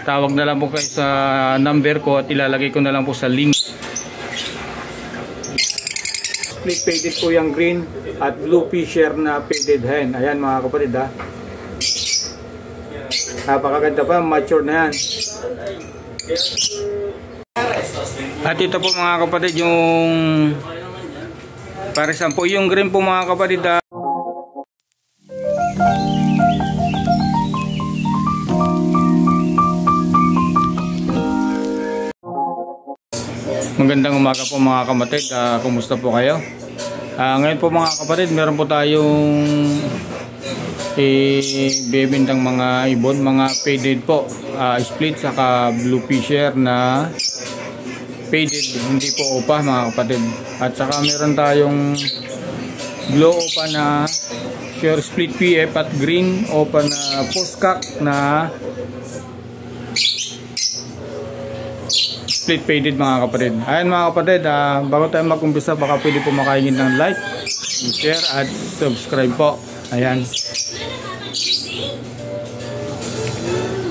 tawag na lang po kayo sa number ko at ilalagay ko na lang po sa link. Split faded po yung green at blue Fisher na faded hen. Ayan mga kapatid ha. Napakaganda pa, mature na yan. At ito po mga kapatid yung parisan po yung green po mga kapatid ha. Magandang umaga po mga kapatid, kumusta po kayo? Ngayon po mga kapatid, meron po tayong bebentang mga ibon, mga faded po, split saka blue Fisher na faded, hindi po opa mga kapatid. At saka meron tayong blue opa na share split PF at green opa na postcock na split faded mga kapatid. Ayan mga kapatid, bago tayo mag-umpisa baka pwede po makaingin ng like, share at subscribe po. Ayan.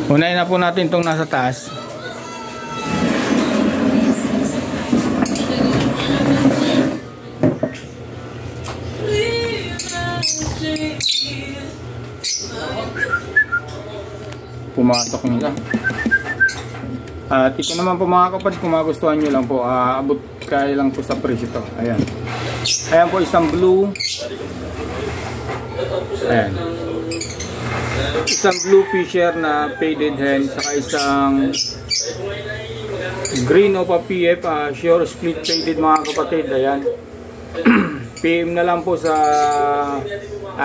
Unahin na po natin itong nasa taas. Pumasok nila. At ito naman po mga kapatid, kung magustuhan nyo lang po, abot kaya lang po sa presyo ito. Ayan. Ayan po isang blue. Ayan. Isang blue Fisher na faded hen, saka isang green opa PF, sure split faded mga kapatid. Ayan. PM na lang po sa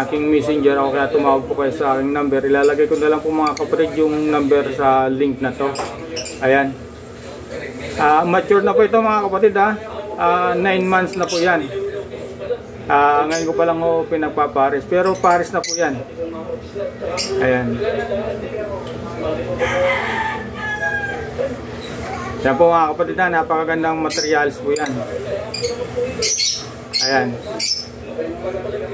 aking messenger o kaya tumawag po kayo sa aking number. Ilalagay ko na lang po mga kapatid yung number sa link na to. Ayan. Mature na po ito mga kapatid ha. 9 months na po yan. Ngayon ko pa lang pinagpapares. Pero pares na po yan. Ayan. Yan po mga kapatid ha. Napakagandang materials po yan. Ayan.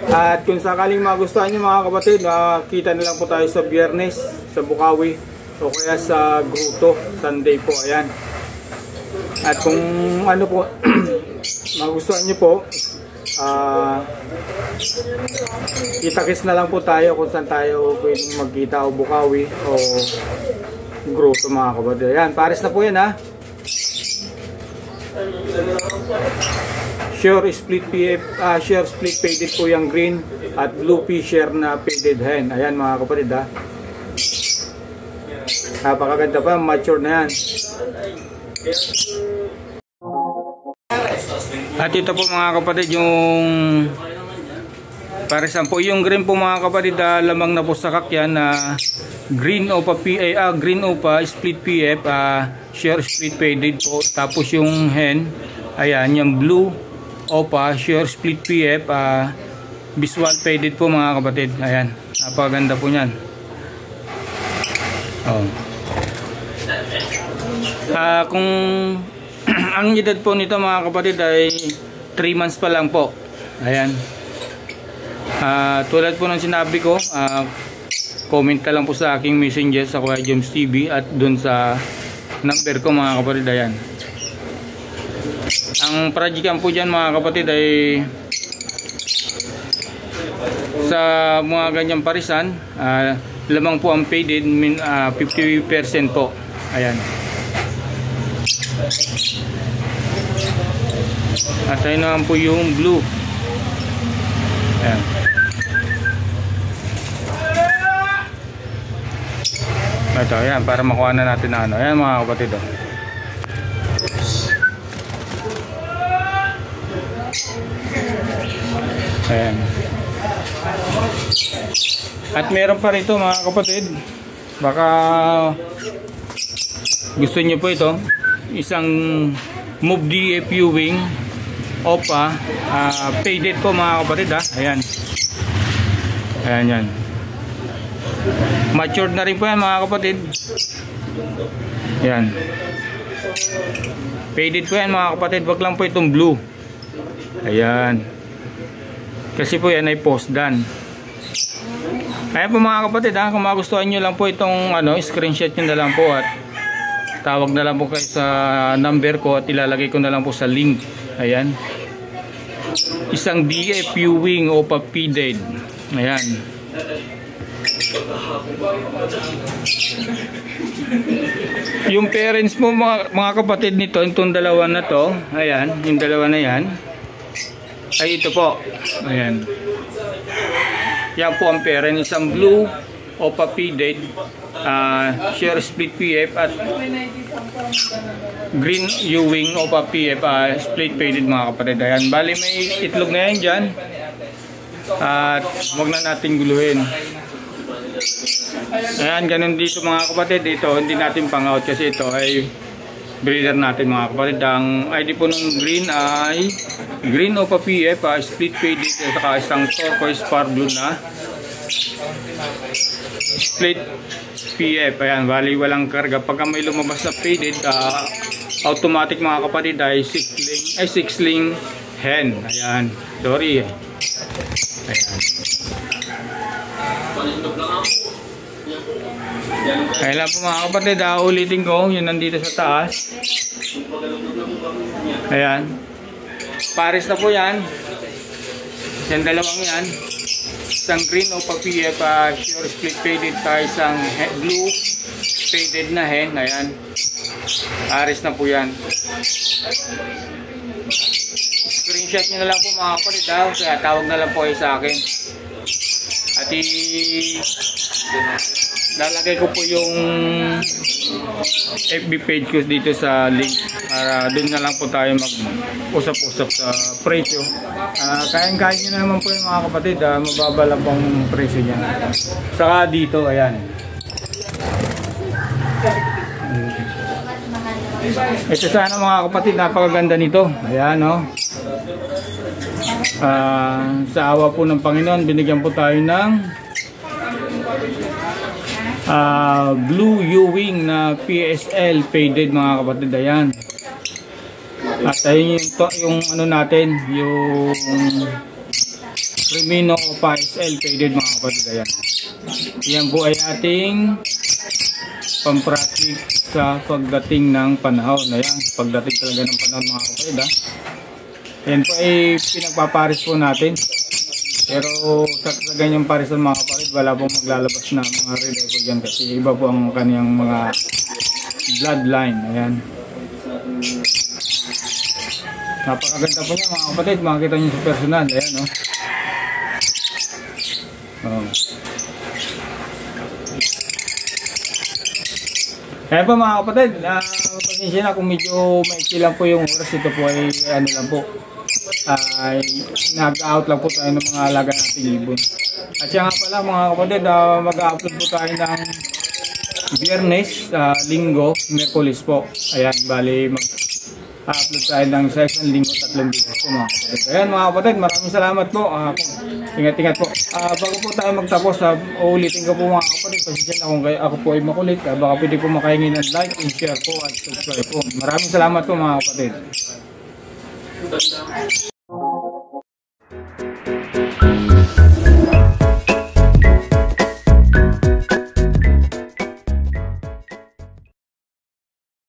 At kung sakaling magustuhan nyo mga kapatid, kita na lang po tayo sa Biyernes sa Bukawi o kaya sa Gruto Sunday po. Ayan. At kung ano po magustuhan nyo po, kita-kits na lang po tayo kung saan tayo pwedeng magkita, o Bukawi o Gruto mga kapatid. Ayan, pares na po yan ha. Sure split PF, sure split faded po yung green at blue Fisher na faded hen. Ayan mga kapatid ha. Napakaganda pa, mature na yan. At ito po mga kapatid yung parisan po yung green po mga kapatid, lamang na po sa kakyan na green opa green opa split PF, sure split faded po. Tapos yung hen, ayan yung blue opa sure split PF, visual faded po mga kapatid. Ayan, napakaganda po niyan. Kung ang edad po nito mga kapatid ay 3 months pa lang po. Ayan. Tulad po ng sinabi ko, comment ka lang po sa aking messenger sa Kuya James TV at dun sa number ko mga kapatid. Ayan. Ang projectan po dyan mga kapatid ay sa mga ganyang parisan, lamang po ang faded, 50% po. Ayan. At ayun naman po yung blue. Ayan. Ito, ayan, para makuha na natin na ano. Ayan mga kapatid. Ayan. At meron pa rito mga kapatid, baka gusto nyo po ito, isang Move DFU wing opa, faded po mga kapatid ha. Ayan. Ayan yan. Matured na rin po yan mga kapatid. Ayan. Faded po yan mga kapatid, wag lang po itong blue. Ayan. Kasi po yan ay post done. Ayan po mga kapatid ha, kung magustuhan nyo lang po itong ano, screenshot nyo na lang po at tawag na lang po kayo sa number ko at ilalagay ko na lang po sa link. Ayan. Isang DF Ewing Opa P-Dead. Ayan. Yung parents mo mga kapatid nito, itong dalawa na to, ayan, yung dalawa na yan, ay ito po. Ayan. Yan po ang parent, isang blue Opa P-Dead, share split PF at green Ewing Opa PF, split faded mga kapatid. Ayan, bali may itlog na yan dyan at huwag na natin guluhin. Ayan, ganun dito mga kapatid. Ito hindi natin pang out kasi ito ay breeder natin mga kapatid. Ang ID po ng green ay green Opa PF, split faded at saka isang turquoise far blue na split PF. Ayan, bali walang karga. Pagka may lumabas na faded, automatic mga kapatid ay sixling hen. Ayan, sorry. Ayan. Kaya lang po mga kapatid, ulitin ko yun nandito sa taas. Ayan, pares na po yan. Yan dalawang yan, isang green Opa PF, sure split faded sa isang blue faded na hen. Ayan, pares na po yan. Screenshot nyo na lang po mga kapatid, kaya tawag na lang po kayo sa akin at lalagay ko po yung FB page ko dito sa link para doon na lang po tayo mag-usap-usap sa presyo. Kayang-kaya nyo na naman po yung mga kapatid, mababa lang pong presyo niya. Saka dito, ayan. Ito sana mga kapatid, napakaganda nito. Ayan, no? Sa awa po ng Panginoon, binigyan po tayo ng blue Ewing na PSL faded mga kapatid. Ayan. At ayun yung ano natin, yung Remino Opa SL faded mga kapatid. Ayan. Yan po ay ating pampratik sa pagdating ng panahon. Ayan, pagdating talaga ng panahon mga kapatid. Yan po ay pinagpaparis po natin. Pero sa ganyang parisan mga kapatid, wala pong maglalabas na mga relay po dyan kasi iba po ang kaniyang mga bloodline. Ayan. Napakaganda po niya mga kapatid, makikita niyo sa personal. Ayan, no? Kaya po mga kapatid, pasensya na kung medyo maiksi lang po yung oras. Ito po ay ano lang po, ay nag-out lang po tayo ng mga alaga nating ibon. At siya nga pala mga kapatid, mag-upload po tayo ng Biyernes, Linggo, Miyerkules po. Ayan, bali mag-upload tayo ng isang linggo, 3 videos po mga kapatid. Ayan mga kapatid, maraming salamat po. Ingat-ingat po. Bago po tayo magtapos, ulitin ko po mga kapatid, pasensya na kung ako po ay makulit. Baka pwede po makahingi ng like and share po at subscribe po. Maraming salamat po mga kapatid.